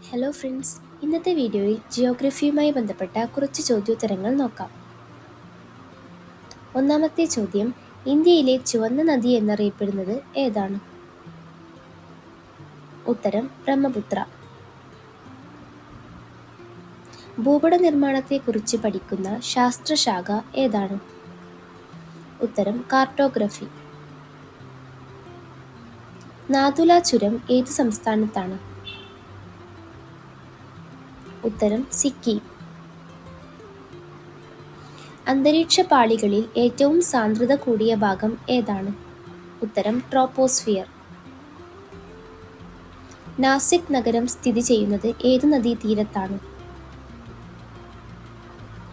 Hello friends, ഇന്നത്തെ വീഡിയോയിൽ ജിയോഗ്രഫിയുമായി ബന്ധപ്പെട്ട കുറച്ച് ചോദ്യോത്തരങ്ങൾ നോക്കാം. ഒന്നാമത്തെ ചോദ്യം, ഇന്ത്യയിലെ ചുവന്ന നദി എന്നറിയപ്പെടുന്നത് ഏതാണ്? ഉത്തരം ബ്രഹ്മപുത്ര. ഭൂപട നിർമ്മാണത്തെക്കുറിച്ച് പഠിക്കുന്ന ശാസ്ത്രശാഖ ഏതാണ്? ഉത്തരം കാർട്ടോഗ്രഫി. നാഥുല ചുരം ഏത് സംസ്ഥാനത്താണ്? ഉത്തരം സിക്കിം. അന്തരീക്ഷ പാളികളിൽ ഏറ്റവും സാന്ദ്രത കൂടിയ ഭാഗം ഏതാണ്? ഉത്തരം ട്രോപ്പോസ്ഫിയർ. നാസിക് നഗരം സ്ഥിതി ചെയ്യുന്നത് ഏത് നദീതീരത്താണ്?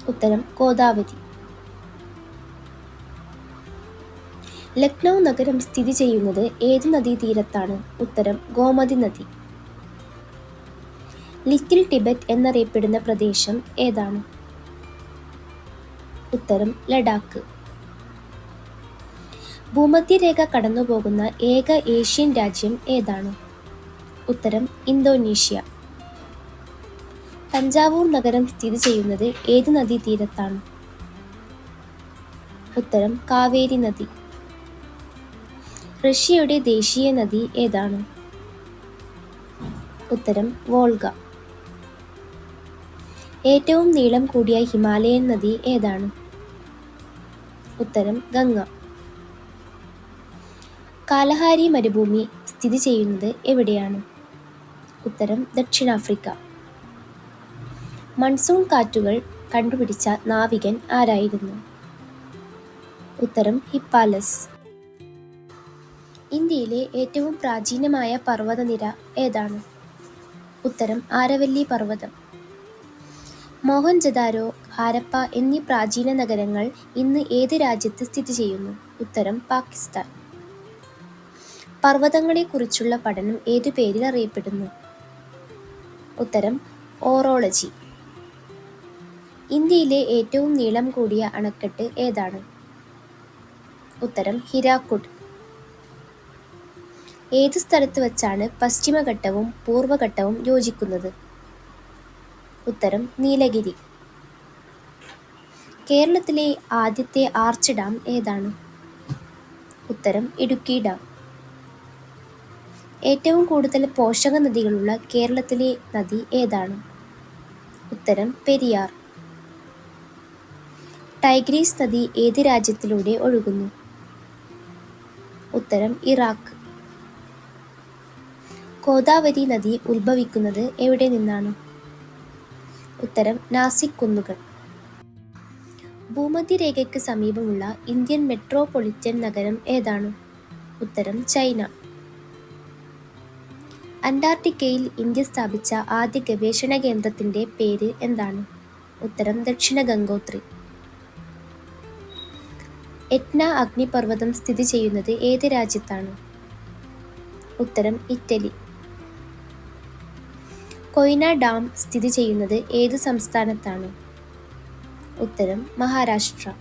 ഉത്തരം ഗോദാവരി. ലക്നൗ നഗരം സ്ഥിതി ചെയ്യുന്നത് ഏത് നദീതീരത്താണ്? ഉത്തരം ഗോമതി നദി. ലിറ്റിൽ ടിബറ്റ് എന്നറിയപ്പെടുന്ന പ്രദേശം ഏതാണ്? ഉത്തരം ലഡാക്ക്. ഭൂമധ്യരേഖ കടന്നുപോകുന്ന ഏക ഏഷ്യൻ രാജ്യം ഏതാണ്? ഉത്തരം ഇന്തോനേഷ്യ. തഞ്ചാവൂർ നഗരം സ്ഥിതി ചെയ്യുന്നത് ഏത് നദീതീരത്താണ്? ഉത്തരം കാവേരി നദി. റഷ്യയുടെ ദേശീയ നദി ഏതാണ്? ഉത്തരം വോൾഗ. ഏറ്റവും നീളം കൂടിയ ഹിമാലയൻ നദി ഏതാണ്? ഉത്തരം ഗംഗ. കാലഹാരി മരുഭൂമി സ്ഥിതി ചെയ്യുന്നത് എവിടെയാണ്? ഉത്തരം ദക്ഷിണാഫ്രിക്ക. മൺസൂൺ കാറ്റുകൾ കണ്ടുപിടിച്ച നാവികൻ ആരായിരുന്നു? ഉത്തരം ഹിപ്പാലസ്. ഇന്ത്യയിലെ ഏറ്റവും പ്രാചീനമായ പർവ്വതനിര ഏതാണ്? ഉത്തരം ആരവല്ലി പർവ്വതം. മോഹൻജദാരോ, ഹാരപ്പ എന്നീ പ്രാചീന നഗരങ്ങൾ ഇന്ന് ഏത് രാജ്യത്ത് സ്ഥിതി ചെയ്യുന്നു? ഉത്തരം പാകിസ്ഥാൻ. പർവ്വതങ്ങളെക്കുറിച്ചുള്ള പഠനം ഏതു പേരിൽ അറിയപ്പെടുന്നു? ഉത്തരം ഓറോളജി. ഇന്ത്യയിലെ ഏറ്റവും നീളം കൂടിയ അണക്കെട്ട് ഏതാണ്? ഉത്തരം ഹിരാക്കുഡ്. ഏത് സ്ഥലത്ത് വച്ചാണ് പശ്ചിമഘട്ടവും പൂർവ്വഘട്ടവും യോജിക്കുന്നത്? ഉത്തരം നീലഗിരി. കേരളത്തിലെ ആദ്യത്തെ ആർച്ച് ഡാം ഏതാണ്? ഉത്തരം ഇടുക്കി ഡാം. ഏറ്റവും കൂടുതൽ പോഷക നദികളുള്ള കേരളത്തിലെ നദി ഏതാണ്? ഉത്തരം പെരിയാർ. ടൈഗ്രീസ് നദി ഏത് രാജ്യത്തിലൂടെ ഒഴുകുന്നു? ഉത്തരം ഇറാഖ്. ഗോദാവരി നദി ഉത്ഭവിക്കുന്നത് എവിടെ നിന്നാണ്? ഉത്തരം നാസിക് കുന്നുകൾ. ഭൂമധ്യരേഖയ്ക്ക് സമീപമുള്ള ഇന്ത്യൻ മെട്രോപൊളിറ്റൻ നഗരം ഏതാണ്? ഉത്തരം ചൈന. അന്റാർട്ടിക്കയിൽ ഇന്ത്യ സ്ഥാപിച്ച ആദ്യ ഗവേഷണ കേന്ദ്രത്തിന്റെ പേര് എന്താണ്? ഉത്തരം ദക്ഷിണ ഗംഗോത്രി. എറ്റ്ന അഗ്നിപർവ്വതം സ്ഥിതി ചെയ്യുന്നത് ഏത് രാജ്യത്താണ്? ഉത്തരം ഇറ്റലി. കൊയ്ന ഡാം സ്ഥിതി ചെയ്യുന്നത് ഏത് സംസ്ഥാനത്താണ്? ഉത്തരം മഹാരാഷ്ട്ര.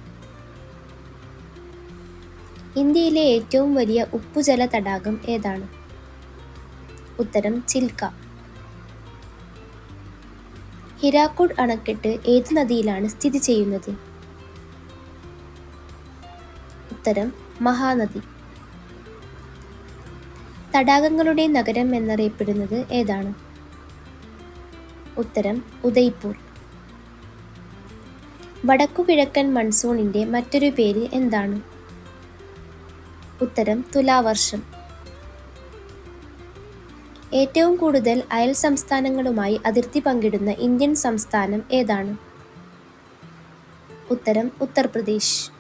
ഇന്ത്യയിലെ ഏറ്റവും വലിയ ഉപ്പുജല തടാകം ഏതാണ്? ഉത്തരം ചിൽക്ക. ഹിരാക്കുഡ് അണക്കെട്ട് ഏത് നദിയിലാണ് സ്ഥിതി ചെയ്യുന്നത്? ഉത്തരം മഹാനദി. തടാകങ്ങളുടെ നഗരം എന്നറിയപ്പെടുന്നത് ഏതാണ്? ഉത്തരം ഉദയ്പൂർ. വടക്കുകിഴക്കൻ മൺസൂണിന്റെ മറ്റൊരു പേര് എന്താണ്? ഉത്തരം തുലാവർഷം. ഏറ്റവും കൂടുതൽ അയൽ സംസ്ഥാനങ്ങളുമായി അതിർത്തി പങ്കിടുന്ന ഇന്ത്യൻ സംസ്ഥാനം ഏതാണ്? ഉത്തരം ഉത്തർപ്രദേശ്.